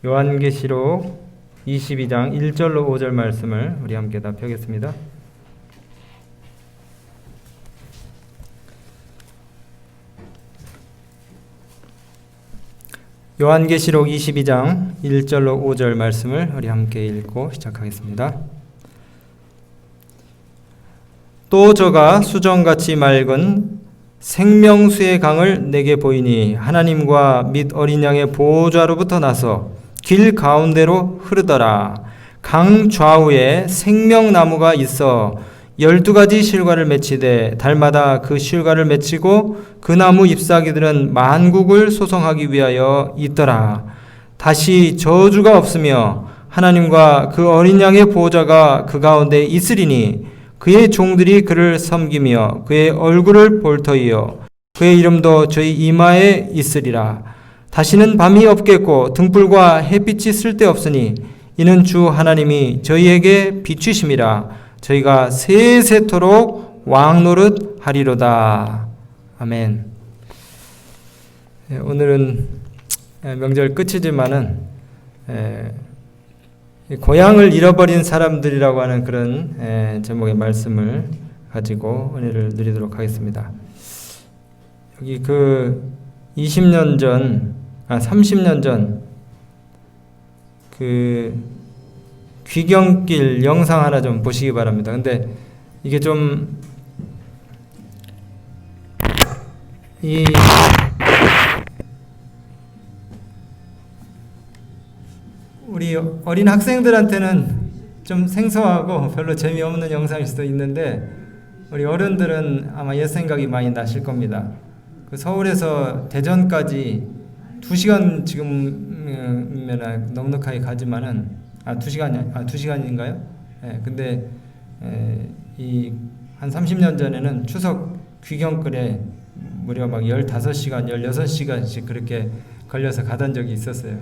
요한계시록 22장 1절로 5절 말씀을 우리 함께 다 펴겠습니다. 요한계시록 22장 1절로 5절 말씀을 우리 함께 읽고 시작하겠습니다. 또 저가 수정같이 맑은 생명수의 강을 내게 보이니 하나님과 및 어린 양의 보호자로부터 나서 길 가운데로 흐르더라. 강 좌우에 생명나무가 있어 12가지 실과를 맺히되 달마다 그 실과를 맺히고 그 나무 잎사귀들은 만국을 소성하기 위하여 있더라. 다시 저주가 없으며 하나님과 그 어린 양의 보호자가 그 가운데 있으리니 그의 종들이 그를 섬기며 그의 얼굴을 볼 터이요 그의 이름도 저희 이마에 있으리라. 다시는 밤이 없겠고 등불과 햇빛이 쓸데없으니 이는 주 하나님이 저희에게 비추심이라. 저희가 세세토록 왕노릇 하리로다. 아멘. 오늘은 명절 끝이지만은 고향을 잃어버린 사람들이라고 하는 그런 제목의 말씀을 가지고 은혜를 누리도록 하겠습니다. 여기 20년 전, 30년 전 귀경길 영상 하나 좀 보시기 바랍니다. 근데 이게 좀 우리 어린 학생들한테는 좀 생소하고 별로 재미없는 영상일 수도 있는데 우리 어른들은 아마 옛 생각이 많이 나실 겁니다. 서울에서 대전까지 2시간 지금이면 넉넉하게 가지만은 2시간인가요? 예, 근데 한 30년 전에는 추석 귀경길에 무려 막 15시간, 16시간씩 그렇게 걸려서 가던 적이 있었어요.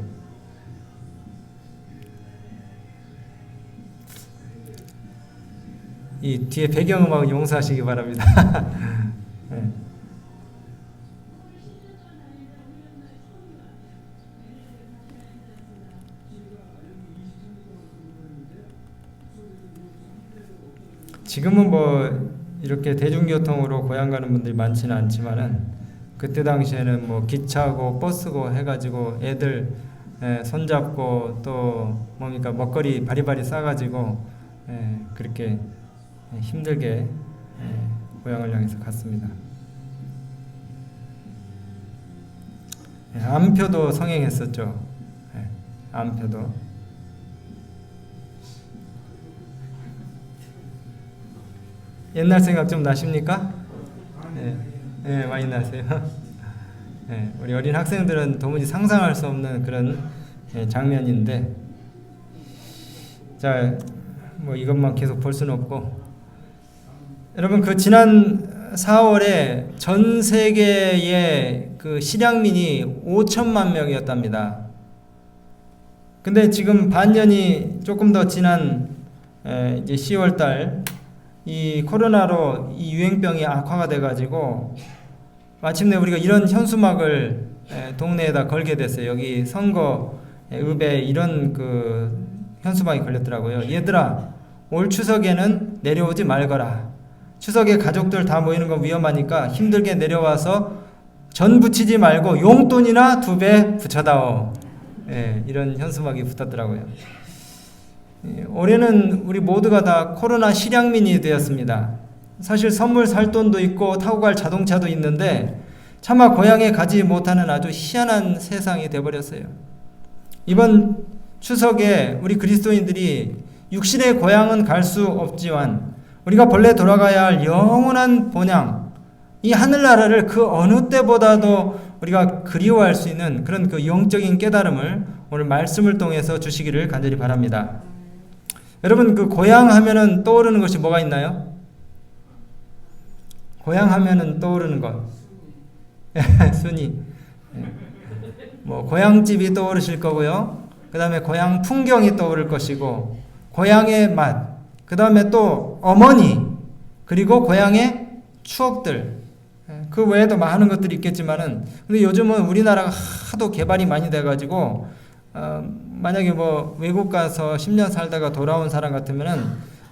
이 뒤에 배경음악 용서하시기 바랍니다. 네. 지금은 이렇게 대중교통으로 고향 가는 분들이 많지는 않지만은 그때 당시에는 기차고 버스고 해가지고 애들 손잡고 또 먹거리 바리바리 싸가지고 그렇게 힘들게 고향을 향해서 갔습니다. 암표도 성행했었죠. 암표도. 옛날 생각 좀 나십니까? 네, 많이 나세요. 우리 어린 학생들은 도무지 상상할 수 없는 그런 장면인데, 자, 이것만 계속 볼 수는 없고, 여러분 지난 4월에 전 세계의 실향민이 5천만 명이었답니다. 근데 지금 반년이 조금 더 지난 이제 10월달 이 코로나로 이 유행병이 악화가 돼가지고 마침내 우리가 이런 현수막을 동네에다 걸게 됐어요. 여기 선거 읍에 이런 현수막이 걸렸더라고요. 얘들아, 올 추석에는 내려오지 말거라. 추석에 가족들 다 모이는 건 위험하니까 힘들게 내려와서 전 붙이지 말고 용돈이나 2배 붙여다오. 이런 현수막이 붙었더라고요. 올해는 우리 모두가 다 코로나 실향민이 되었습니다. 사실 선물 살 돈도 있고 타고 갈 자동차도 있는데 차마 고향에 가지 못하는 아주 희한한 세상이 되어버렸어요. 이번 추석에 우리 그리스도인들이 육신의 고향은 갈 수 없지만 우리가 본래 돌아가야 할 영원한 본향, 이 하늘나라를 그 어느 때보다도 우리가 그리워할 수 있는 그런 영적인 깨달음을 오늘 말씀을 통해서 주시기를 간절히 바랍니다. 여러분 고향 하면은 떠오르는 것이 뭐가 있나요? 고향 하면은 떠오르는 것 순위 고향집이 떠오르실 거고요. 그 다음에 고향 풍경이 떠오를 것이고 고향의 맛, 그 다음에 또 어머니, 그리고 고향의 추억들, 그 외에도 많은 것들이 있겠지만은 근데 요즘은 우리나라가 하도 개발이 많이 돼가지고 만약에 뭐 외국 가서 10년 살다가 돌아온 사람 같으면은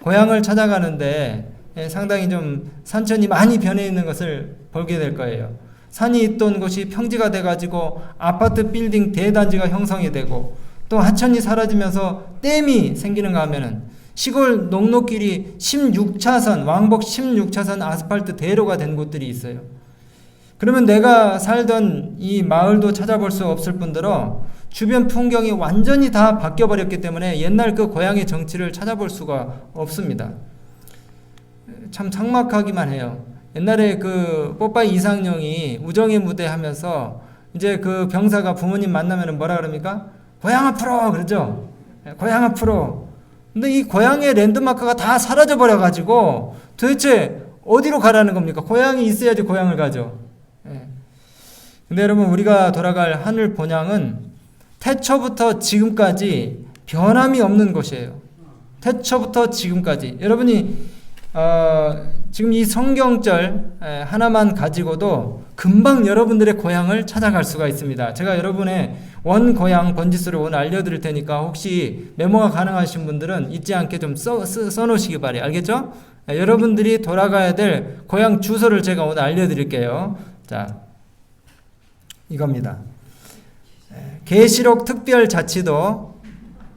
고향을 찾아가는데 상당히 좀 산천이 많이 변해 있는 것을 보게 될 거예요. 산이 있던 곳이 평지가 돼가지고 아파트 빌딩 대단지가 형성이 되고, 또 하천이 사라지면서 댐이 생기는가 하면은 시골 농로길이 16차선, 왕복 16차선 아스팔트 대로가 된 곳들이 있어요. 그러면 내가 살던 이 마을도 찾아볼 수 없을 뿐더러 주변 풍경이 완전히 다 바뀌어버렸기 때문에 옛날 그 고향의 정치를 찾아볼 수가 없습니다. 참 삭막하기만 해요. 옛날에 그 뽀빠이 이상용이 우정의 무대 하면서 이제 그 병사가 부모님 만나면 뭐라 그럽니까? 고향 앞으로! 그러죠? 고향 앞으로. 근데 이 고향의 랜드마크가 다 사라져 버려가지고 도대체 어디로 가라는 겁니까? 고향이 있어야지 고향을 가죠. 근데 여러분, 우리가 돌아갈 하늘 본향은 태초부터 지금까지 변함이 없는 곳이에요. 태초부터 지금까지. 여러분이 지금 이 성경절 하나만 가지고도 금방 여러분들의 고향을 찾아갈 수가 있습니다. 제가 여러분의 원 고향 번지수를 오늘 알려드릴 테니까 혹시 메모가 가능하신 분들은 잊지 않게 좀 써놓으시기 바래요. 알겠죠? 여러분들이 돌아가야 될 고향 주소를 제가 오늘 알려드릴게요. 자, 이겁니다. 계시록 특별자치도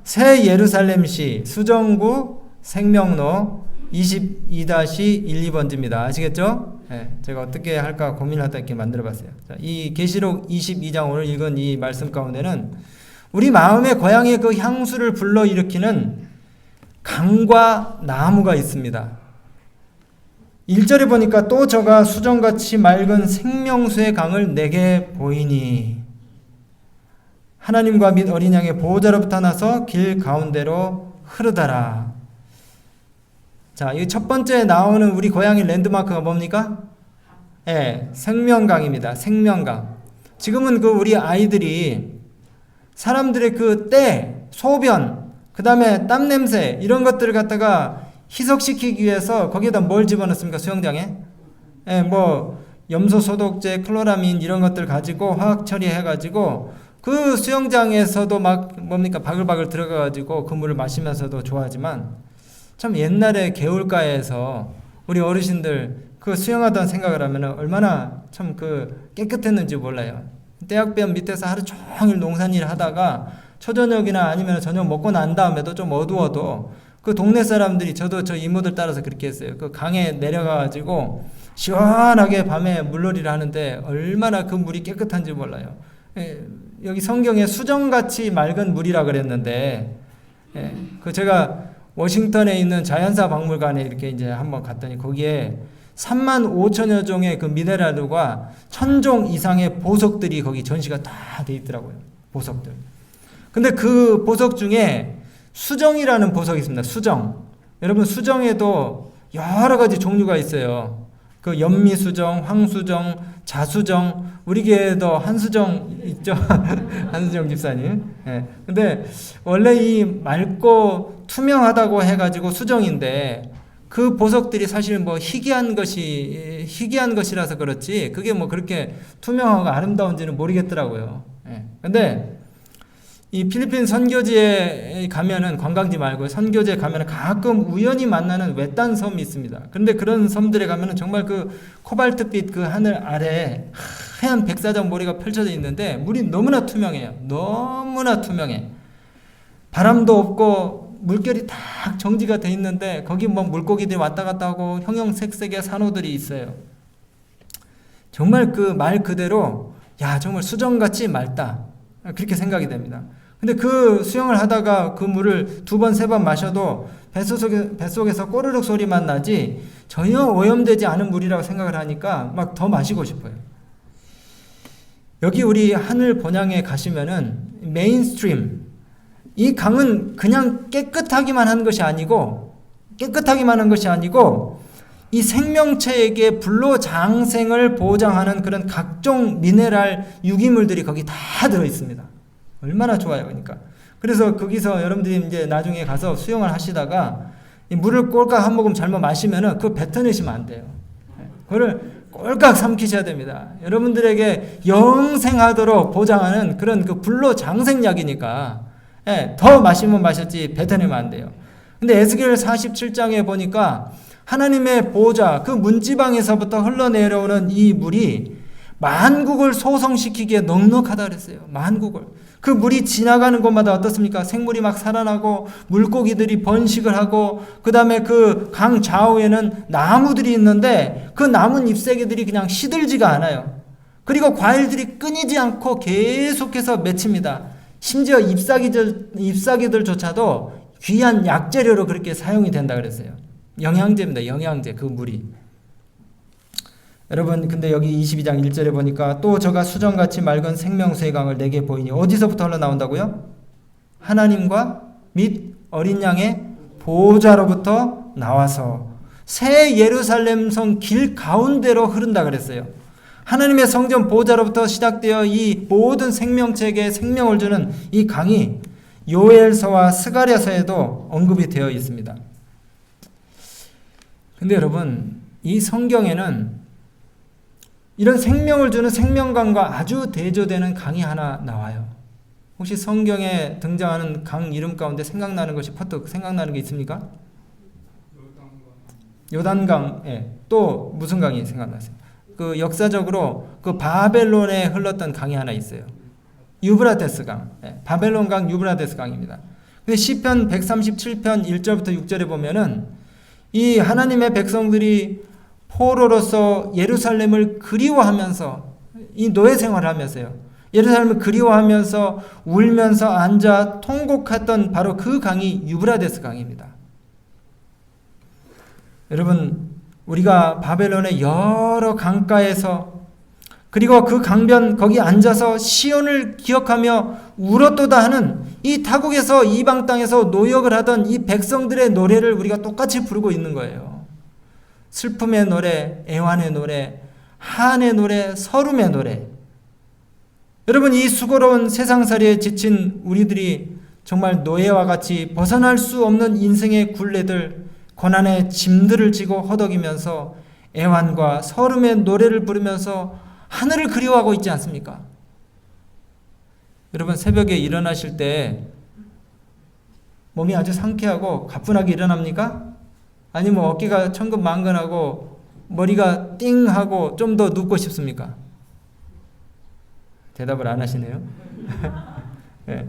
새 예루살렘시 수정구 생명로 22-12번지입니다. 아시겠죠? 제가 어떻게 할까 고민하다 이렇게 만들어봤어요. 이 계시록 22장 오늘 읽은 이 말씀 가운데는 우리 마음의 고향의 그 향수를 불러일으키는 강과 나무가 있습니다. 1절에 보니까 또 저가 수정같이 맑은 생명수의 강을 내게 보이니 하나님과 및 어린 양의 보호자로부터 나서 길 가운데로 흐르다라. 자, 이 첫 번째 나오는 우리 고향의 랜드마크가 뭡니까? 생명강입니다. 생명강. 지금은 그 우리 아이들이 사람들의 그 때, 소변, 그 다음에 땀 냄새 이런 것들을 갖다가 희석시키기 위해서 거기에다 뭘 집어넣습니까? 수영장에? 뭐 염소 소독제, 클로라민 이런 것들 가지고 화학 처리해가지고 그 수영장에서도 막 뭡니까? 바글바글 들어가가지고 그 물을 마시면서도 좋아하지만 참 옛날에 개울가에서 우리 어르신들 그 수영하던 생각을 하면 얼마나 참 그 깨끗했는지 몰라요. 대학변 밑에서 하루 종일 농산일 하다가 초저녁이나 아니면 저녁 먹고 난 다음에도 좀 어두워도 그 동네 사람들이 저도 저 이모들 따라서 그렇게 했어요. 그 강에 내려가가지고 시원하게 밤에 물놀이를 하는데 얼마나 그 물이 깨끗한지 몰라요. 여기 성경에 수정같이 맑은 물이라 그랬는데 그 제가 워싱턴에 있는 자연사 박물관에 이렇게 이제 한번 갔더니 거기에 35,000여 종의 그 미네랄과 1,000종 이상의 보석들이 거기 전시가 다 돼 있더라고요. 보석들. 근데 그 보석 중에 수정이라는 보석이 있습니다. 수정. 여러분, 수정에도 여러 가지 종류가 있어요. 그 연미수정, 황수정, 자수정, 우리 교회에도 한수정 있죠. 한수정 집사님. 근데 원래 이 맑고 투명하다고 해가지고 수정인데 그 보석들이 사실 뭐 희귀한 것이라서 그렇지 그게 뭐 그렇게 투명하고 아름다운지는 모르겠더라고요. 근데 이 필리핀 선교지에 가면은 관광지 말고 선교지에 가면은 가끔 우연히 만나는 외딴 섬이 있습니다. 그런데 그런 섬들에 가면은 정말 그 코발트빛 그 하늘 아래에 하얀 백사장 모래가 펼쳐져 있는데 물이 너무나 투명해요. 너무나 투명해. 바람도 없고 물결이 딱 정지가 돼 있는데 거기 뭐 물고기들이 왔다 갔다 하고 형형색색의 산호들이 있어요. 정말 그 말 그대로 야 정말 수정같이 맑다. 그렇게 생각이 됩니다. 근데 그 수영을 하다가 그 물을 2번, 3번 마셔도 뱃속에서 꼬르륵 소리만 나지 전혀 오염되지 않은 물이라고 생각을 하니까 막 더 마시고 싶어요. 여기 우리 하늘 본향에 가시면은 메인스트림, 이 강은 그냥 깨끗하기만 한 것이 아니고 이 생명체에게 불로장생을 보장하는 그런 각종 미네랄 유기물들이 거기 다 들어 있습니다. 얼마나 좋아요, 그러니까. 그래서 거기서 여러분들이 이제 나중에 가서 수영을 하시다가 이 물을 꼴깍 한 모금 잘못 마시면은 그거 뱉어내시면 안 돼요. 그거를 꼭 꼴깍 삼키셔야 됩니다. 여러분들에게 영생하도록 보장하는 그런 그 불로 장생약이니까 더 마시면 마셨지 뱉어내면 안 돼요. 근데 에스겔 47장에 보니까 하나님의 보좌 그 문지방에서부터 흘러내려오는 이 물이 만국을 소성시키기에 넉넉하다 그랬어요. 만국을. 그 물이 지나가는 곳마다 어떻습니까? 생물이 막 살아나고 물고기들이 번식을 하고 그 다음에 그 강 좌우에는 나무들이 있는데 그 나무 잎사귀들이 그냥 시들지가 않아요. 그리고 과일들이 끊이지 않고 계속해서 맺힙니다. 심지어 잎사귀들조차도 귀한 약재료로 그렇게 사용이 된다 그랬어요. 영양제입니다. 영양제 그 물이. 여러분 근데 여기 22장 1절에 보니까 또 저가 수정같이 맑은 생명수의 강을 내게 보이니 어디서부터 흘러나온다고요? 하나님과 및 어린 양의 보좌로부터 나와서 새 예루살렘 성 길 가운데로 흐른다 그랬어요. 하나님의 성전 보좌로부터 시작되어 이 모든 생명체에게 생명을 주는 이 강이 요엘서와 스가랴서에도 언급이 되어 있습니다. 근데 여러분 이 성경에는 이런 생명을 주는 생명강과 아주 대조되는 강이 하나 나와요. 혹시 성경에 등장하는 강 이름 가운데 생각나는 것이 퍼뜩 생각나는 게 있습니까? 요단강. 또 무슨 강이 생각나세요? 그 역사적으로 그 바벨론에 흘렀던 강이 하나 있어요. 유브라데스 강. 바벨론 강 유브라데스 강입니다. 근데 시편 137편 1절부터 6절에 보면은 이 하나님의 백성들이 포로로서 예루살렘을 그리워하면서 이 노예 생활을 하면서요. 예루살렘을 그리워하면서 울면서 앉아 통곡했던 바로 그 강이 유브라데스 강입니다. 여러분 우리가 바벨론의 여러 강가에서 그리고 그 강변 거기 앉아서 시온을 기억하며 울었도다 하는 이 타국에서 이방 땅에서 노역을 하던 이 백성들의 노래를 우리가 똑같이 부르고 있는 거예요. 슬픔의 노래, 애환의 노래, 한의 노래, 서름의 노래. 여러분 이 수고로운 세상살이에 지친 우리들이 정말 노예와 같이 벗어날 수 없는 인생의 굴레들, 고난의 짐들을 지고 허덕이면서 애환과 서름의 노래를 부르면서 하늘을 그리워하고 있지 않습니까? 여러분 새벽에 일어나실 때 몸이 아주 상쾌하고 가뿐하게 일어납니까? 아니면 어깨가 천근만근하고 머리가 띵하고 좀 더 눕고 싶습니까? 대답을 안 하시네요. 네.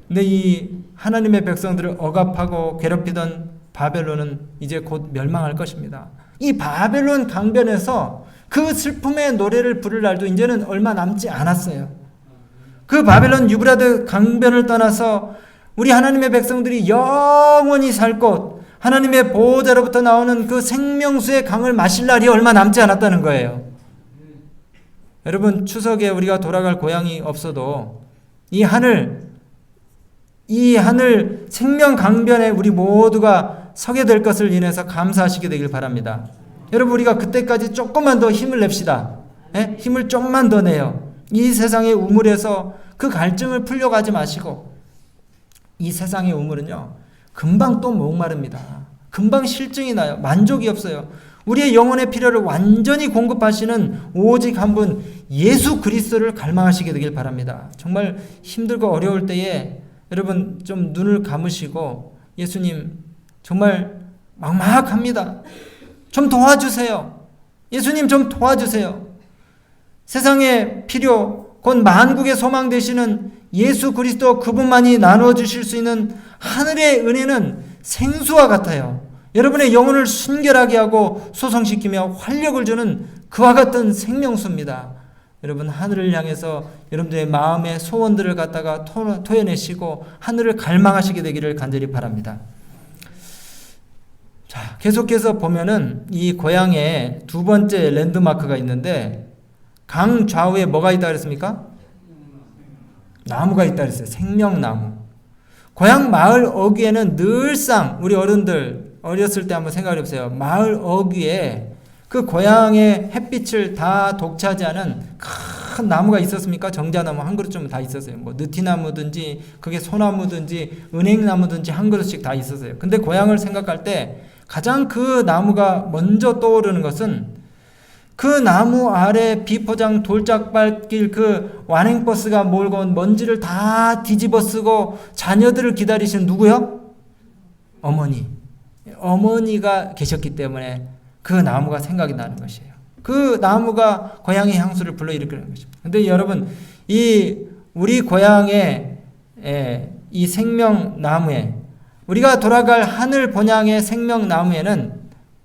근데 이 하나님의 백성들을 억압하고 괴롭히던 바벨론은 이제 곧 멸망할 것입니다. 이 바벨론 강변에서 그 슬픔의 노래를 부를 날도 이제는 얼마 남지 않았어요. 그 바벨론 유브라데 강변을 떠나서 우리 하나님의 백성들이 영원히 살 곳, 하나님의 보호자로부터 나오는 그 생명수의 강을 마실 날이 얼마 남지 않았다는 거예요. 여러분 추석에 우리가 돌아갈 고향이 없어도 이 하늘 생명 강변에 우리 모두가 서게 될 것을 인해서 감사하시게 되길 바랍니다. 여러분 우리가 그때까지 조금만 더 힘을 냅시다. 힘을 좀만 더 내요. 이 세상의 우물에서 그 갈증을 풀려고 하지 마시고, 이 세상의 우물은요 금방 또 목마릅니다. 금방 실증이 나요. 만족이 없어요. 우리의 영혼의 필요를 완전히 공급하시는 오직 한 분 예수 그리스도를 갈망하시게 되길 바랍니다. 정말 힘들고 어려울 때에 여러분 좀 눈을 감으시고 예수님 정말 막막합니다. 좀 도와주세요. 예수님 좀 도와주세요. 세상의 필요 곧 만국의 소망 되시는 예수 그리스도 그분만이 나누어 주실 수 있는 하늘의 은혜는 생수와 같아요. 여러분의 영혼을 순결하게 하고 소성시키며 활력을 주는 그와 같은 생명수입니다. 여러분 하늘을 향해서 여러분들의 마음의 소원들을 갖다가 토해내시고 하늘을 갈망하시게 되기를 간절히 바랍니다. 자, 계속해서 보면은 이 고향에 두 번째 랜드마크가 있는데 강 좌우에 뭐가 있다 그랬습니까? 나무가 있다 그랬어요. 생명나무. 고향 마을 어귀에는 늘상 우리 어른들 어렸을 때 한번 생각해 보세요. 마을 어귀에 그 고향의 햇빛을 다 독차지하는 큰 나무가 있었습니까? 정자나무 한 그루쯤 다 있었어요. 뭐 느티나무든지 그게 소나무든지 은행나무든지 한 그루씩 다 있었어요. 근데 고향을 생각할 때 가장 그 나무가 먼저 떠오르는 것은 그 나무 아래 비포장 돌짝발길 그 완행버스가 몰고 온 먼지를 다 뒤집어 쓰고 자녀들을 기다리신 누구요? 어머니. 어머니가 계셨기 때문에 그 나무가 생각이 나는 것이에요. 그 나무가 고향의 향수를 불러일으키는 것입니다. 근데 여러분, 우리 고향의 이 생명나무에, 우리가 돌아갈 하늘 본향의 생명나무에는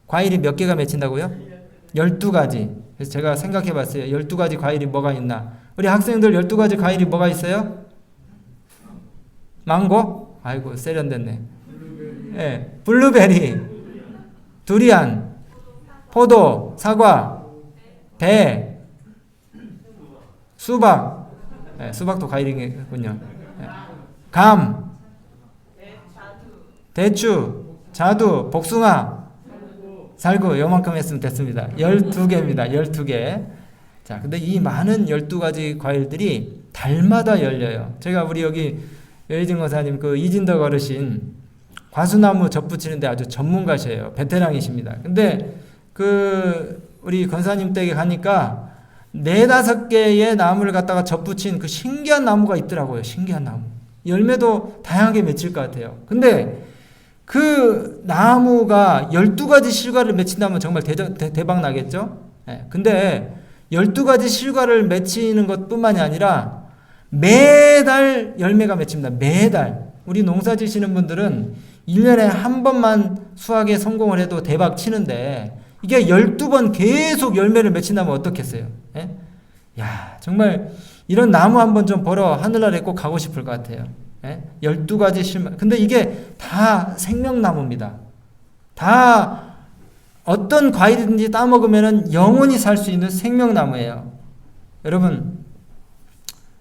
과일이 몇 개가 맺힌다고요? 12가지. 그래서 제가 생각해 봤어요. 12가지 과일이 뭐가 있나? 우리 학생들 12가지 과일이 뭐가 있어요? 망고? 아이고, 세련됐네. 블루베리, 두리안, 포도, 사과, 배, 수박. 수박도 과일이군요. 감, 대추, 자두, 복숭아, 살구. 요만큼 했으면 됐습니다. 12개입니다. 12개. 자, 근데 이 많은 12가지 과일들이 달마다 열려요. 제가 우리 여기 여의진 권사님 그 이진덕 어르신 과수나무 접붙이는데 아주 전문가시에요. 베테랑이십니다. 근데 우리 권사님 댁에 가니까 4-5개의 나무를 갖다가 접붙인 그 신기한 나무가 있더라고요. 신기한 나무. 열매도 다양하게 맺힐 것 같아요. 근데 그 나무가 12가지 실과를 맺힌다면 정말 대박 나겠죠? 근데 12가지 실과를 맺히는 것 뿐만이 아니라 매달 열매가 맺힙니다. 매달. 우리 농사 지시는 분들은 1년에 한 번만 수확에 성공을 해도 대박 치는데 이게 12번 계속 열매를 맺힌다면 어떻겠어요? 야, 정말 이런 나무 한번 좀 보러 하늘나라에 꼭 가고 싶을 것 같아요. 12가지 실마. 근데 이게 다 생명나무입니다. 다 어떤 과일이든지 따먹으면 영원히 살 수 있는 생명나무예요. 여러분,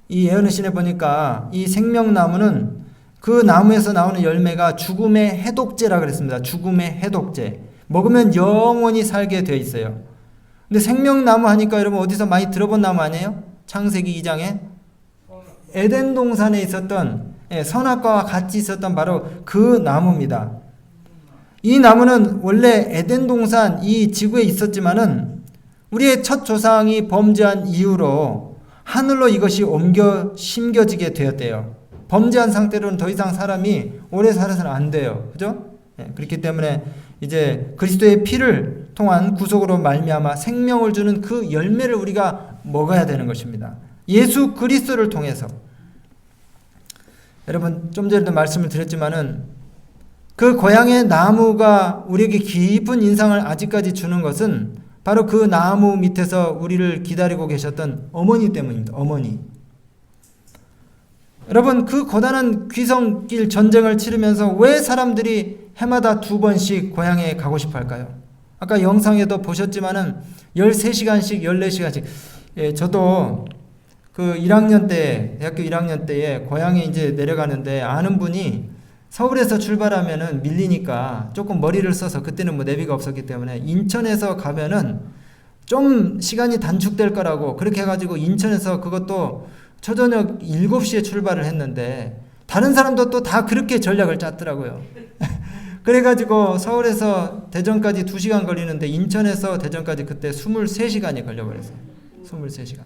이 예언의 신에 보니까 이 생명나무는 그 나무에서 나오는 열매가 죽음의 해독제라 그랬습니다. 죽음의 해독제. 먹으면 영원히 살게 되어 있어요. 근데 생명나무 하니까 여러분 어디서 많이 들어본 나무 아니에요? 창세기 2장에 에덴 동산에 있었던 선악과와 같이 있었던 바로 그 나무입니다. 이 나무는 원래 에덴 동산 이 지구에 있었지만은 우리의 첫 조상이 범죄한 이후로 하늘로 이것이 옮겨 심겨지게 되었대요. 범죄한 상태로는 더 이상 사람이 오래 살아서는 안 돼요. 그죠? 그렇기 때문에 이제 그리스도의 피를 통한 구속으로 말미암아 생명을 주는 그 열매를 우리가 먹어야 되는 것입니다. 예수 그리스도를 통해서. 여러분, 좀 전에도 말씀을 드렸지만은 그 고향의 나무가 우리에게 깊은 인상을 아직까지 주는 것은 바로 그 나무 밑에서 우리를 기다리고 계셨던 어머니 때문입니다. 어머니. 여러분, 그 고단한 귀성길 전쟁을 치르면서 왜 사람들이 해마다 2번씩 고향에 가고 싶어 할까요? 아까 영상에도 보셨지만은 13시간씩, 14시간씩. 저도 그 1학년 때, 대학교 1학년 때에 고향에 이제 내려가는데 아는 분이 서울에서 출발하면은 밀리니까 조금 머리를 써서 그때는 뭐 내비가 없었기 때문에 인천에서 가면은 좀 시간이 단축될 거라고 그렇게 해가지고 인천에서 그것도 초저녁 7시에 출발을 했는데 다른 사람도 또 다 그렇게 전략을 짰더라고요. 그래가지고 서울에서 대전까지 2시간 걸리는데 인천에서 대전까지 그때 23시간이 걸려버렸어요. 23시간.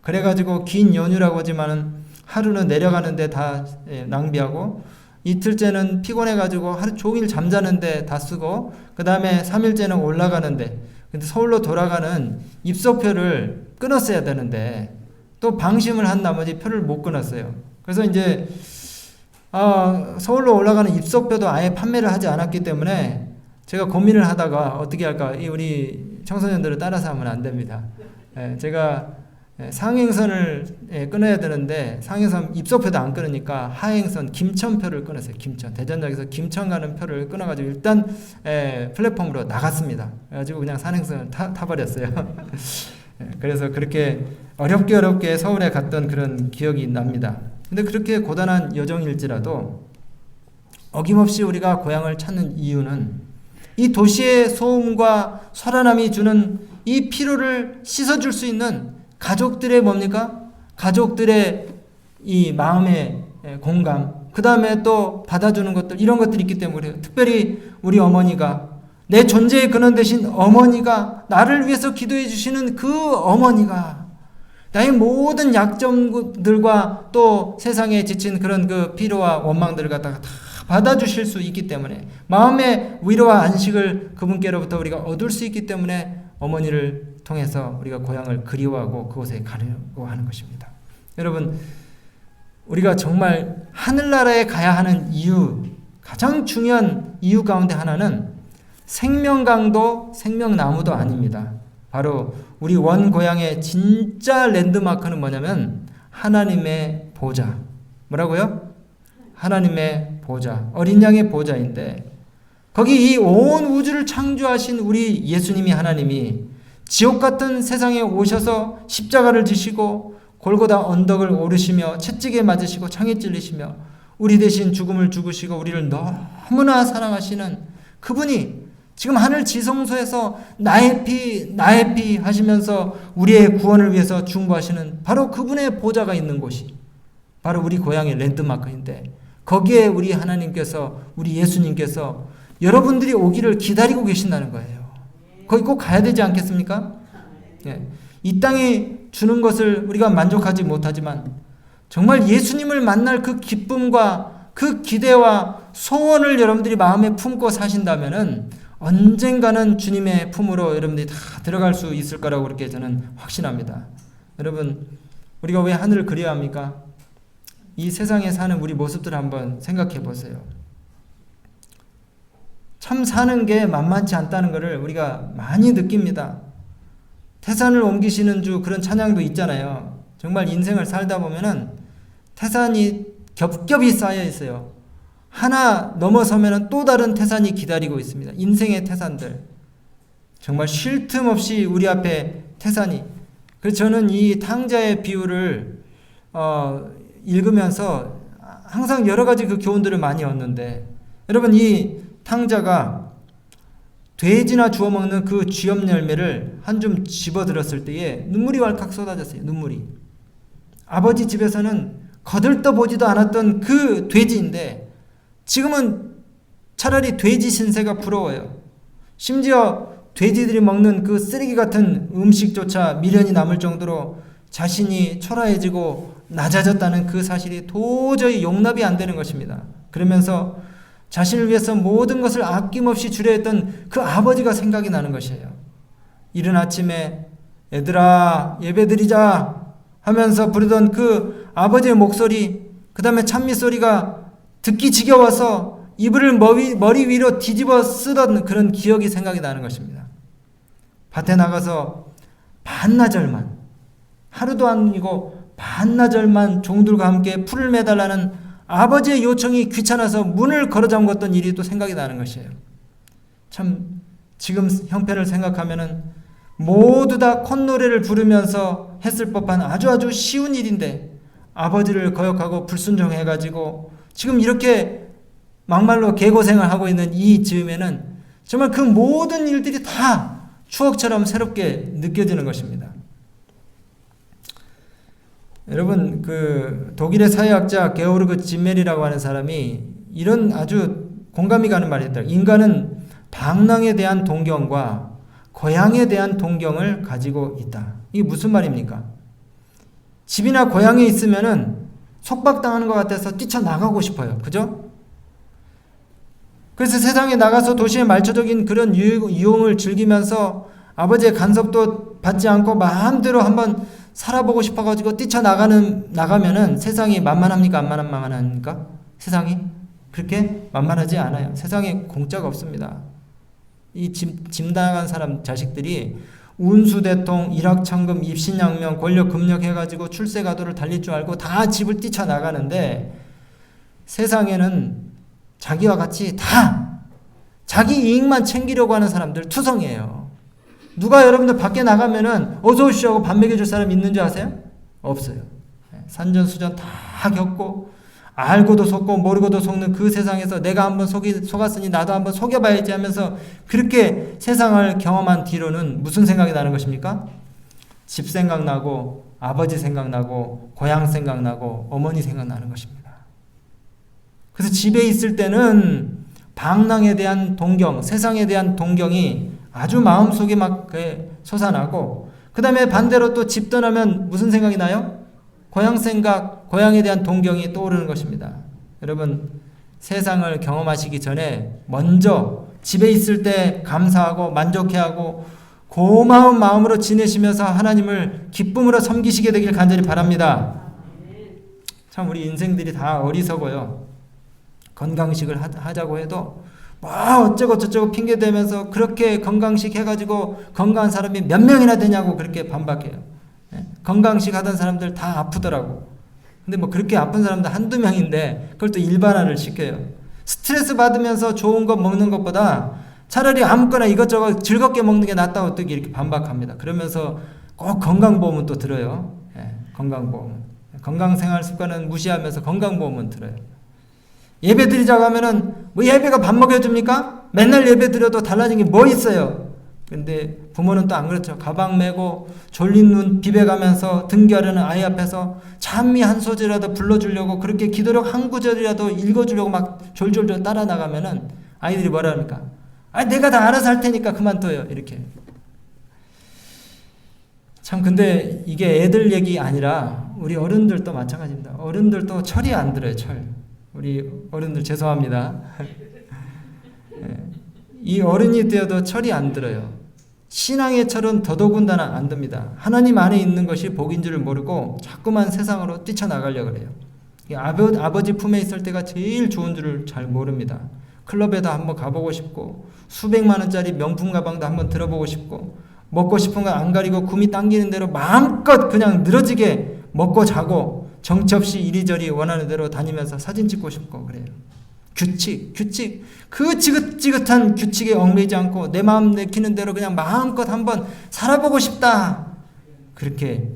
그래가지고 긴 연휴라고 하지만은 하루는 내려가는데 다 낭비하고 이틀째는 피곤해가지고 하루 종일 잠자는데 다 쓰고 그 다음에 3일째는 올라가는데 근데 서울로 돌아가는 입소표를 끊었어야 되는데 또 방심을 한 나머지 표를 못 끊었어요. 그래서 이제 서울로 올라가는 입소표도 아예 판매를 하지 않았기 때문에 제가 고민을 하다가 어떻게 할까, 우리 청소년들을 따라서 하면 안 됩니다. 제가 상행선을 끊어야 되는데 상행선 입소표도 안 끊으니까 하행선 김천표를 끊었어요. 김천. 대전역에서 김천 가는 표를 끊어가지고 일단 플랫폼으로 나갔습니다. 그래가지고 그냥 산행선을 타버렸어요. 그래서 그렇게 어렵게 서울에 갔던 그런 기억이 납니다. 근데 그렇게 고단한 여정일지라도 어김없이 우리가 고향을 찾는 이유는 이 도시의 소음과 소란함이 주는 이 피로를 씻어줄 수 있는 가족들의 뭡니까? 가족들의 이 마음의 공감, 그 다음에 또 받아주는 것들, 이런 것들이 있기 때문에 특별히 우리 어머니가 내 존재의 근원 되신 어머니가, 나를 위해서 기도해 주시는 그 어머니가 나의 모든 약점들과 또 세상에 지친 그런 그 피로와 원망들을 갖다가 다 받아주실 수 있기 때문에, 마음의 위로와 안식을 그분께로부터 우리가 얻을 수 있기 때문에 어머니를 통해서 우리가 고향을 그리워하고 그곳에 가려고 하는 것입니다. 여러분, 우리가 정말 하늘나라에 가야 하는 이유, 가장 중요한 이유 가운데 하나는 생명강도 생명나무도 아닙니다. 바로 우리 원고향의 진짜 랜드마크는 뭐냐면 하나님의 보좌. 뭐라고요? 하나님의 보좌, 어린 양의 보좌인데, 거기 이 온 우주를 창조하신 우리 예수님이, 하나님이 지옥 같은 세상에 오셔서 십자가를 지시고 골고다 언덕을 오르시며 채찍에 맞으시고 창에 찔리시며 우리 대신 죽음을 죽으시고 우리를 너무나 사랑하시는 그분이 지금 하늘 지성소에서 나의 피 하시면서 우리의 구원을 위해서 중보하시는 바로 그분의 보좌가 있는 곳이 바로 우리 고향의 랜드마크인데, 거기에 우리 하나님께서, 우리 예수님께서 여러분들이 오기를 기다리고 계신다는 거예요. 거기 꼭 가야 되지 않겠습니까? 예. 이 땅이 주는 것을 우리가 만족하지 못하지만 정말 예수님을 만날 그 기쁨과 그 기대와 소원을 여러분들이 마음에 품고 사신다면은 언젠가는 주님의 품으로 여러분들이 다 들어갈 수 있을 거라고 그렇게 저는 확신합니다. 여러분, 우리가 왜 하늘을 그리워합니까? 이 세상에 사는 우리 모습들 한번 생각해 보세요. 참 사는 게 만만치 않다는 것을 우리가 많이 느낍니다. 태산을 옮기시는 주, 그런 찬양도 있잖아요. 정말 인생을 살다 보면은 태산이 겹겹이 쌓여 있어요. 하나 넘어서면은 또 다른 태산이 기다리고 있습니다. 인생의 태산들. 정말 쉴 틈 없이 우리 앞에 태산이. 그래서 저는 이 탕자의 비유를 읽으면서 항상 여러 가지 그 교훈들을 많이 얻는데, 여러분, 이 탕자가 돼지나 주워 먹는 그 쥐염 열매를 한 줌 집어들었을 때에 눈물이 왈칵 쏟아졌어요. 눈물이. 아버지 집에서는 거들떠보지도 않았던 그 돼지인데 지금은 차라리 돼지 신세가 부러워요. 심지어 돼지들이 먹는 그 쓰레기 같은 음식조차 미련이 남을 정도로 자신이 초라해지고 낮아졌다는 그 사실이 도저히 용납이 안 되는 것입니다. 그러면서 자신을 위해서 모든 것을 아낌없이 주려 했던 그 아버지가 생각이 나는 것이에요. 이른 아침에 얘들아 예배드리자 하면서 부르던 그 아버지의 목소리, 그 다음에 찬미 소리가 듣기 지겨워서 이불을 머리 위로 뒤집어 쓰던 그런 기억이 생각이 나는 것입니다. 밭에 나가서 반나절만, 하루도 아니고 반나절만 종들과 함께 풀을 매달라는 아버지의 요청이 귀찮아서 문을 걸어 잠궜던 일이 또 생각이 나는 것이에요. 참 지금 형편을 생각하면은 모두 다 콧노래를 부르면서 했을 법한 아주 쉬운 일인데 아버지를 거역하고 불순종해가지고 지금 이렇게 막말로 개고생을 하고 있는 이 즈음에는 정말 그 모든 일들이 다 추억처럼 새롭게 느껴지는 것입니다. 여러분, 그 독일의 사회학자 게오르그 짐멜이라고 하는 사람이 이런 아주 공감이 가는 말을 했다. 인간은 방랑에 대한 동경과 고향에 대한 동경을 가지고 있다. 이게 무슨 말입니까? 집이나 고향에 있으면은 속박당하는 것 같아서 뛰쳐나가고 싶어요. 그죠? 그래서 세상에 나가서 도시의 말초적인 그런 유흥을 즐기면서 아버지의 간섭도 받지 않고 마음대로 한번 살아보고 싶어가지고 뛰쳐나가면은 세상이 만만합니까? 안 만만합니까? 세상이? 그렇게 만만하지 않아요. 세상에 공짜가 없습니다. 이 짐 나간 사람 자식들이 운수대통, 일확천금, 입신양명, 권력금력 해가지고 출세가도를 달릴 줄 알고 다 집을 뛰쳐나가는데 세상에는 자기와 같이 다 자기 이익만 챙기려고 하는 사람들 투성이에요. 누가 여러분들 밖에 나가면은 어서 오시오 하고 밥 먹여줄 사람 있는 줄 아세요? 없어요. 산전수전 다 겪고 알고도 속고 모르고도 속는 그 세상에서 내가 한번 속았으니 나도 한번 속여봐야지 하면서 그렇게 세상을 경험한 뒤로는 무슨 생각이 나는 것입니까? 집 생각나고 아버지 생각나고 고향 생각나고 어머니 생각나는 것입니다. 그래서 집에 있을 때는 방랑에 대한 동경, 세상에 대한 동경이 아주 마음속에 막 솟아나고, 그 다음에 반대로 또 집 떠나면 무슨 생각이 나요? 고향 생각, 고향에 대한 동경이 떠오르는 것입니다. 여러분, 세상을 경험하시기 전에 먼저 집에 있을 때 감사하고 만족해하고 고마운 마음으로 지내시면서 하나님을 기쁨으로 섬기시게 되길 간절히 바랍니다. 참 우리 인생들이 다 어리석어요. 건강식을 하자고 해도 뭐 어쩌고 저쩌고 핑계대면서 그렇게 건강식 해가지고 건강한 사람이 몇 명이나 되냐고 그렇게 반박해요. 건강식 하던 사람들 다 아프더라고. 근데 뭐 그렇게 아픈 사람들 한두 명인데 그걸 또 일반화를 시켜요. 스트레스 받으면서 좋은 거 먹는 것보다 차라리 아무거나 이것저것 즐겁게 먹는 게 낫다고 어떻게 이렇게 반박합니다. 그러면서 꼭 건강보험은 또 들어요. 건강보험. 건강생활 습관은 무시하면서 건강보험은 들어요. 예배 드리자고 하면은 뭐 예배가 밥 먹여줍니까? 맨날 예배 드려도 달라진 게 뭐 있어요? 근데 부모는 또 안 그렇죠. 가방 메고 졸린 눈 비벼가면서 등교하려는 아이 앞에서 찬미 한 소절이라도 불러주려고 그렇게 기도력 한 구절이라도 읽어주려고 막 졸졸졸 따라 나가면은 아이들이 뭐라 합니까? 내가 다 알아서 할 테니까 그만둬요. 이렇게. 참 근데 이게 애들 얘기 아니라 우리 어른들도 마찬가지입니다. 어른들도 철이 안 들어요. 철. 우리 어른들 죄송합니다. 이 어른이 되어도 철이 안 들어요. 신앙의 철은 더더군다나 안 듭니다. 하나님 안에 있는 것이 복인 줄을 모르고 자꾸만 세상으로 뛰쳐나가려고 그래요. 아버지 품에 있을 때가 제일 좋은 줄을 잘 모릅니다. 클럽에도 한번 가보고 싶고 수백만 원짜리 명품 가방도 한번 들어보고 싶고 먹고 싶은 거 안 가리고 kum이 당기는 대로 마음껏 그냥 늘어지게 먹고 자고 정처 없이 이리저리 원하는 대로 다니면서 사진 찍고 싶고 그래요. 규칙 그 지긋지긋한 규칙에 얽매이지 않고 내 마음 내키는 대로 그냥 마음껏 한번 살아보고 싶다. 그렇게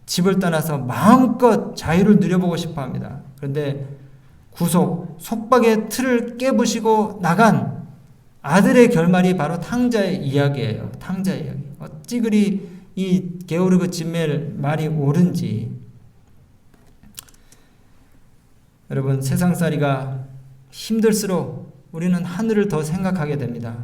집을 떠나서 마음껏 자유를 누려보고 싶어 합니다. 그런데 속박의 틀을 깨부시고 나간 아들의 결말이 바로 탕자의 이야기예요. 탕자의 이야기. 어찌 그리 이 게오르그 진멜 말이 옳은지. 여러분, 세상살이가 힘들수록 우리는 하늘을 더 생각하게 됩니다.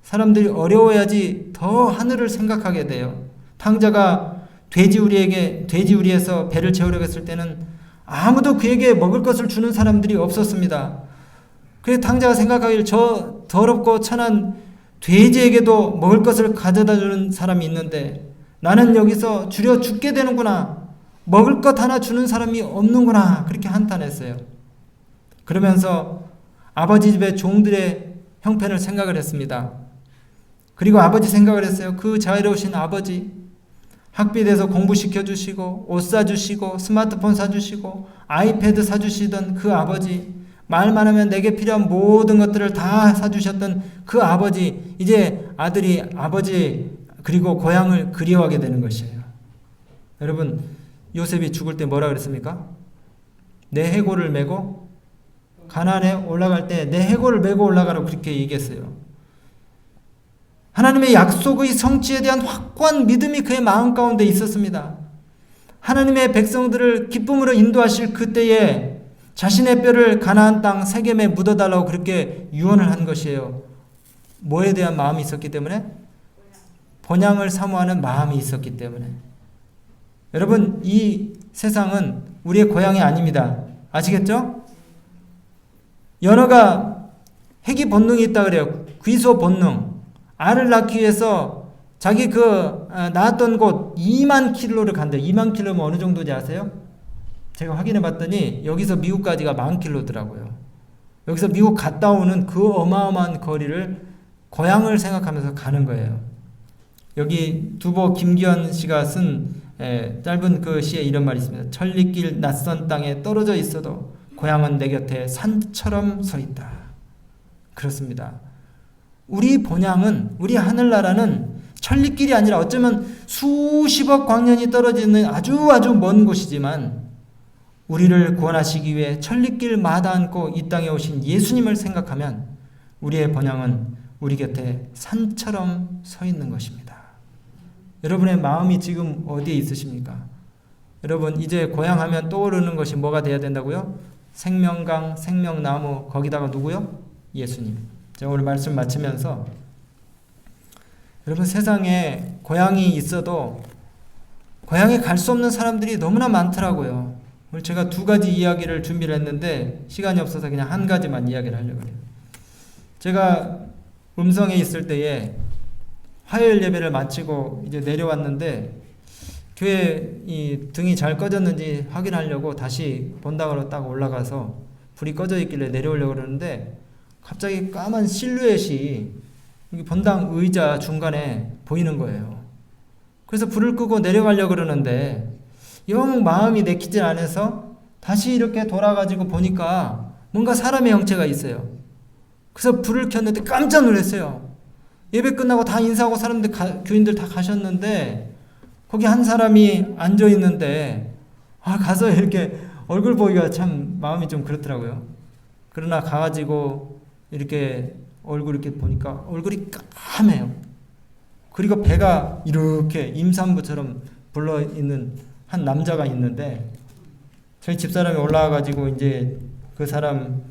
사람들이 어려워야지 더 하늘을 생각하게 돼요. 탕자가 돼지우리에서 배를 채우려고 했을 때는 아무도 그에게 먹을 것을 주는 사람들이 없었습니다. 그래서 탕자가 생각하길 저 더럽고 천한 돼지에게도 먹을 것을 가져다 주는 사람이 있는데 나는 여기서 줄여 죽게 되는구나. 먹을 것 하나 주는 사람이 없는구나. 그렇게 한탄했어요. 그러면서 아버지 집의 종들의 형편을 생각을 했습니다. 그리고 아버지 생각을 했어요. 그 자애로우신 아버지, 학비에서 공부시켜주시고 옷 사주시고 스마트폰 사주시고 아이패드 사주시던 그 아버지, 말만 하면 내게 필요한 모든 것들을 다 사주셨던 그 아버지, 이제 아들이 아버지 그리고 고향을 그리워하게 되는 것이에요. 여러분, 요셉이 죽을 때 뭐라 그랬습니까? 내 해골을 메고 가나안에 올라갈 때 내 해골을 메고 올라가라고 그렇게 얘기했어요. 하나님의 약속의 성취에 대한 확고한 믿음이 그의 마음 가운데 있었습니다. 하나님의 백성들을 기쁨으로 인도하실 그때에 자신의 뼈를 가나안 땅 세겜에 묻어달라고 그렇게 유언을 한 것이에요. 뭐에 대한 마음이 있었기 때문에? 본향을 사모하는 마음이 있었기 때문에. 여러분, 이 세상은 우리의 고향이 아닙니다. 아시겠죠? 연어가 해기 본능이 있다 그래요. 귀소 본능. 알을 낳기 위해서 자기 낳았던 곳 2만 킬로를 간대요. 2만 킬로면 어느 정도인지 아세요? 제가 확인해 봤더니 여기서 미국까지가 10,000킬로더라고요. 여기서 미국 갔다 오는 그 어마어마한 거리를 고향을 생각하면서 가는 거예요. 여기 두보 김기현 씨가 쓴 짧은 그 시에 이런 말이 있습니다. 천리길 낯선 땅에 떨어져 있어도 고향은 내 곁에 산처럼 서 있다. 그렇습니다. 우리 본향은, 우리 하늘나라는 천리길이 아니라 어쩌면 수십억 광년이 떨어져 있는 아주 먼 곳이지만 우리를 구원하시기 위해 천리길 마다 않고 이 땅에 오신 예수님을 생각하면 우리의 본향은 우리 곁에 산처럼 서 있는 것입니다. 여러분의 마음이 지금 어디에 있으십니까? 여러분, 이제 고향하면 떠오르는 것이 뭐가 돼야 된다고요? 생명강, 생명나무, 거기다가 누구요? 예수님. 제가 오늘 말씀 마치면서 여러분, 세상에 고향이 있어도 고향에 갈 수 없는 사람들이 너무나 많더라고요. 오늘 제가 두 가지 이야기를 준비를 했는데 시간이 없어서 그냥 한 가지만 이야기를 하려고 해요. 제가 음성에 있을 때에 화요일 예배를 마치고 이제 내려왔는데 교회 이 등이 잘 꺼졌는지 확인하려고 다시 본당으로 딱 올라가서 불이 꺼져 있길래 내려오려고 그러는데 갑자기 까만 실루엣이 본당 의자 중간에 보이는 거예요. 그래서 불을 끄고 내려가려고 그러는데 영 마음이 내키질 않아서 다시 이렇게 돌아가지고 보니까 뭔가 사람의 형체가 있어요. 그래서 불을 켰는데 깜짝 놀랐어요. 예배 끝나고 다 인사하고 사람들 교인들 다 가셨는데 거기 한 사람이 앉아 있는데 가서 이렇게 얼굴 보기가 참 마음이 좀 그렇더라고요. 그러나 가가지고 이렇게 얼굴 이렇게 보니까 얼굴이 까매요. 그리고 배가 이렇게 임산부처럼 불러 있는 한 남자가 있는데 저희 집사람이 올라와가지고 이제 그 사람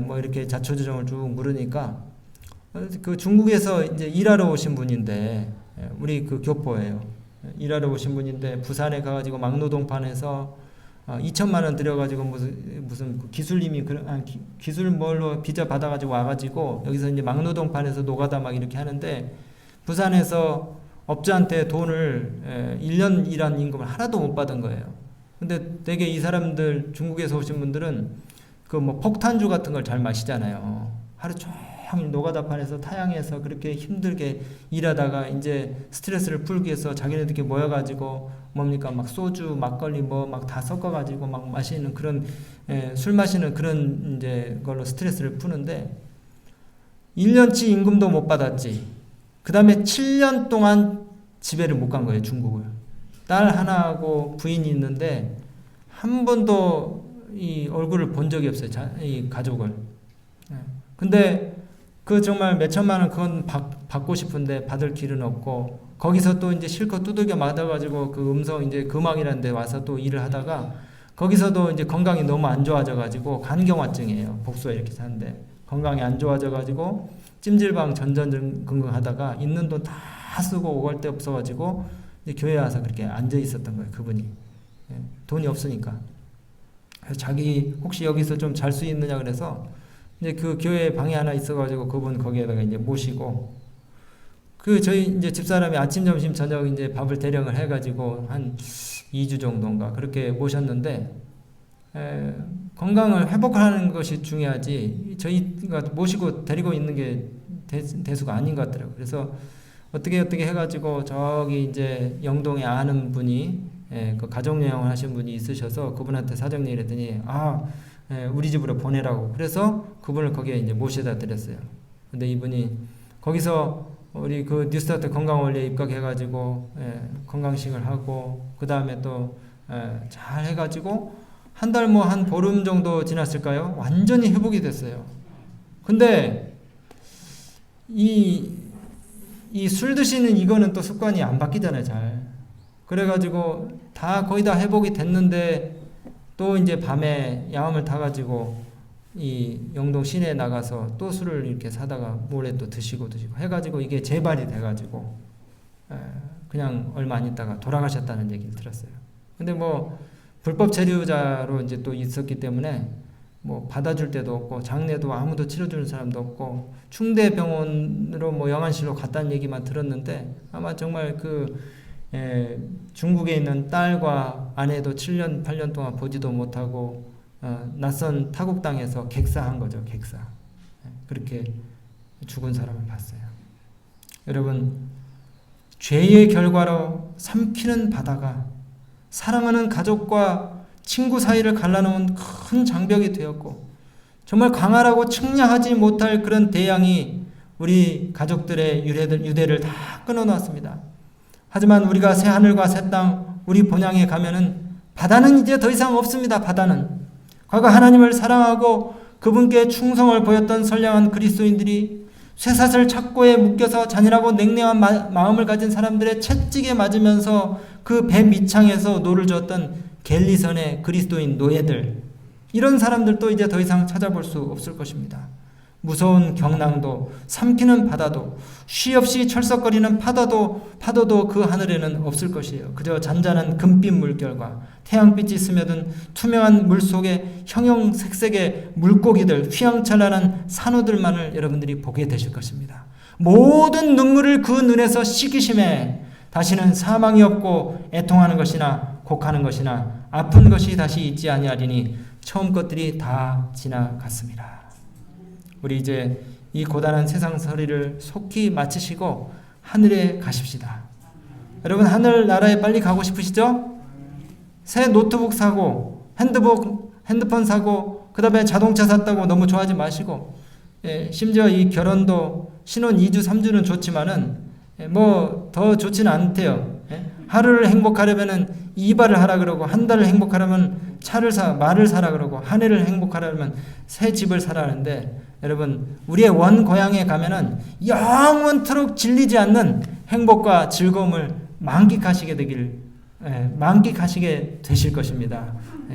뭐 이렇게 자초지종을 쭉 물으니까 그 중국에서 이제 일하러 오신 분인데 우리 그 교포예요. 일하러 오신 분인데 부산에 가가지고 막노동판에서 2천만 원 들여가지고 무슨 기술님이 기술 뭘로 비자 받아가지고 와가지고 여기서 이제 막노동판에서 노가다 막 이렇게 하는데 부산에서 업자한테 돈을 1년 일한 임금을 하나도 못 받은 거예요. 근데 되게 이 사람들 중국에서 오신 분들은 그 뭐 폭탄주 같은 걸 잘 마시잖아요. 하루 종일 노가다판에서 타양에서 그렇게 힘들게 일하다가 이제 스트레스를 풀기 위해서 자기네들끼리 모여가지고 뭡니까 막 소주, 막걸리 뭐 막 다 섞어가지고 막 마시는 그런 술 마시는 그런 이제 걸로 스트레스를 푸는데 1년치 임금도 못 받았지. 그 다음에 7년 동안 집에를 못 간 거예요, 중국을. 딸 하나하고 부인이 있는데 한 번도 이 얼굴을 본 적이 없어요, 이 가족을. 근데 그 정말 몇 천만 원 그건 받고 싶은데 받을 길은 없고 거기서 또 이제 실컷 두들겨 맞아가지고 그 음성 이제 금왕이라는 데 와서 또 일을 하다가 거기서도 이제 건강이 너무 안 좋아져가지고 간경화증이에요. 복수가 이렇게 사는데 건강이 안 좋아져가지고 찜질방 전전긍긍 하다가 있는 돈 다 쓰고 오갈 데 없어가지고 이제 교회에 와서 그렇게 앉아 있었던 거예요, 그분이. 돈이 없으니까. 그래서 자기 혹시 여기서 좀 잘 수 있느냐 그래서 이제 그 교회 방이 하나 있어가지고 그분 거기에다가 이제 모시고 그 저희 이제 집사람이 아침, 점심, 저녁 이제 밥을 대령을 해가지고 한 2주 정도인가 그렇게 모셨는데 건강을 회복하는 것이 중요하지 저희가 모시고 데리고 있는 게 대수가 아닌 것 같더라고요. 그래서 어떻게 해가지고 저기 이제 영동에 아는 분이 그 가족여행을 하신 분이 있으셔서 그분한테 사정 얘기했더니 우리 집으로 보내라고. 그래서 그분을 거기에 이제 모셔다 드렸어요. 근데 이분이 거기서 우리 그 뉴스타트 건강원리에 입각해가지고 건강식을 하고 그 다음에 또 잘 해가지고 한 달 뭐 한 보름 정도 지났을까요? 완전히 회복이 됐어요. 근데 이 술 드시는 이거는 또 습관이 안 바뀌잖아요, 잘. 그래가지고 거의 다 회복이 됐는데 또 이제 밤에 야밤을 타가지고 이 영동 시내에 나가서 또 술을 이렇게 사다가 몰래 또 드시고 해가지고 이게 재발이 돼가지고 그냥 얼마 안 있다가 돌아가셨다는 얘기를 들었어요. 근데 뭐 불법 체류자로 이제 또 있었기 때문에 뭐 받아줄 데도 없고 장례도 아무도 치러주는 사람도 없고 충대병원으로 뭐 영안실로 갔다는 얘기만 들었는데 아마 정말 중국에 있는 딸과 아내도 7년 8년 동안 보지도 못하고 낯선 타국 땅에서 객사한 거죠. 객사. 그렇게 죽은 사람을 봤어요. 여러분, 죄의 결과로 삼키는 바다가 사랑하는 가족과 친구 사이를 갈라놓은 큰 장벽이 되었고 정말 강하라고 측량하지 못할 그런 대양이 우리 가족들의 유대를 다 끊어놨습니다. 하지만 우리가 새 하늘과 새 땅 우리 본향에 가면은 바다는 이제 더 이상 없습니다. 바다는 과거 하나님을 사랑하고 그분께 충성을 보였던 선량한 그리스도인들이 쇠사슬 착고에 묶여서 잔인하고 냉랭한 마음을 가진 사람들의 채찍에 맞으면서 그 배 밑창에서 노를 젓던 갤리선의 그리스도인 노예들, 이런 사람들도 이제 더 이상 찾아볼 수 없을 것입니다. 무서운 경랑도, 삼키는 바다도, 쉬 없이 철썩거리는 파도도 그 하늘에는 없을 것이에요. 그저 잔잔한 금빛 물결과 태양빛이 스며든 투명한 물 속에 형형색색의 물고기들, 휘황찬란한 산호들만을 여러분들이 보게 되실 것입니다. 모든 눈물을 그 눈에서 씻기심에 다시는 사망이 없고 애통하는 것이나 곡하는 것이나 아픈 것이 다시 있지 아니하리니 처음 것들이 다 지나갔습니다. 우리 이제 이 고단한 세상살이를 속히 마치시고 하늘에 가십시다. 여러분 하늘 나라에 빨리 가고 싶으시죠? 새 노트북 사고 핸드폰 사고 그 다음에 자동차 샀다고 너무 좋아하지 마시고, 심지어 이 결혼도 신혼 2주 3주는 좋지만은 뭐 더 좋지는 않대요. 하루를 행복하려면은 2발을 하라 그러고, 한 달을 행복하려면 차를 말을 사라 그러고, 한 해를 행복하려면 새 집을 사라 하는데, 여러분 우리의 원 고향에 가면은 영원토록 질리지 않는 행복과 즐거움을 만끽하시게 되실 것입니다.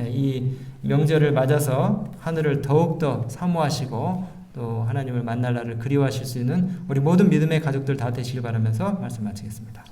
이 명절을 맞아서 하늘을 더욱더 사모하시고 또 하나님을 만날 날을 그리워하실 수 있는 우리 모든 믿음의 가족들 다 되시길 바라면서 말씀 마치겠습니다.